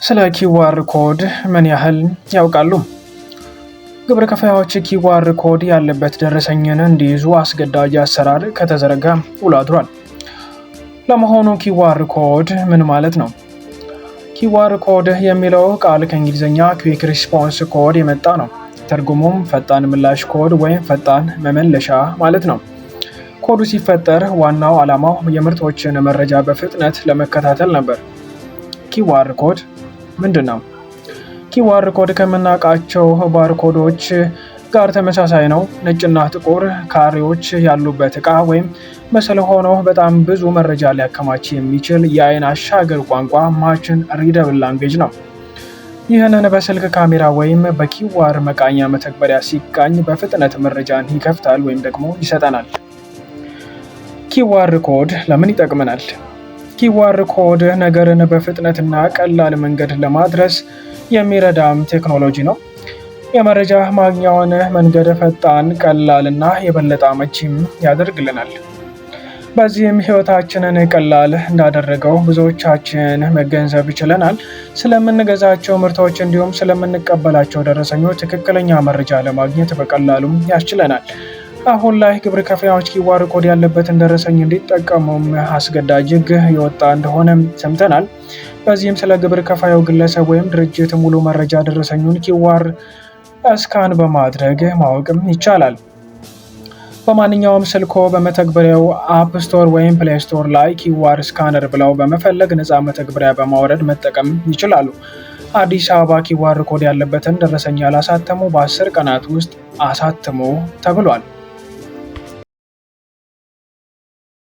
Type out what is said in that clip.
ስለ ኪዋር ኮድ ምን ያህል ያውቃሉ? ግብር ከፋዮች ኪዋር ኮድ ያለበት ደረሰኝን እንዲይዙ አስገዳጅ አሰራር ከተዘረጋ ውሎ አድሯል። ለመሆኑ ኪዋር ኮድ ምን ማለት ነው? ኪዋር ኮድ የሚለው ቃል ከእንግሊዝኛ ኩዊክ ሪስፖንስ ኮድ የመጣ ነው። ትርጉሙም ፈጣን ምላሽ ኮድ ወይም ፈጣን መመለሻ ማለት ነው። ኮዱ ሲፈጠር ዋናው ዓላማው የምርቶችን መረጃ በፍጥነት ለመከታተል ነበር። ኪዋር ኮድ ምንድን ነው? ኪዋር ኮድ ከምናውቃቸው ባርኮዶች ጋር ተመሳሳይ ነው። ነጭና ጥቁር ካሬዎች ያሉበት ዕቃ ወይም ምስል ሆኖ በጣም ብዙ መረጃ ሊያከማች የሚችል የአይን አሻገር ቋንቋ ማችን ሪደብል ላንጉዌጅ ነው። ይህንን በስልክ ካሜራ ወይም በኪዋር መቃኛ መተግበሪያ ሲቃኝ በፍጥነት መረጃን ይከፍታል ወይም ደግሞ ይሰጠናል። ኪዋር ኮድ ለምን ይጠቅመናል? ኪዋር ኮድ ነገርን በፍጥነትና ቀላል መንገድ ለማድረስ የሚረዳም ቴክኖሎጂ ነው። የመረጃ ማግኛውን መንገድ ፈጣን፣ ቀላልና የበለጠ አመቺም ያደርግልናል። በዚህም ህይወታችንን ቀላል እንዳደረገው ብዙዎቻችን መገንዘብ ችለናል። ስለምንገዛቸው ምርቶች እንዲሁም ስለምንቀበላቸው ደረሰኞች ትክክለኛ መረጃ ለማግኘት በቀላሉም ያስችለናል። አሁን ላይ ግብር ከፋዮች ኪዋር ኮድ ያለበትን ደረሰኝ እንዲጠቀሙም አስገዳጅ ህግ የወጣ እንደሆነ ሰምተናል። በዚህም ስለ ግብር ከፋዩ ግለሰብ ወይም ድርጅት ሙሉ መረጃ ደረሰኙን ኪዋር ስካን በማድረግ ማወቅም ይቻላል። በማንኛውም ስልኮ በመተግበሪያው አፕ ስቶር ወይም ፕሌይ ስቶር ላይ ኪዋር ስካነር ብለው በመፈለግ ነፃ መተግበሪያ በማውረድ መጠቀም ይችላሉ። አዲስ አበባ ኪዋር ኮድ ያለበትን ደረሰኝ ያላሳተሙ በ10 ቀናት ውስጥ አሳትሙ ተብሏል።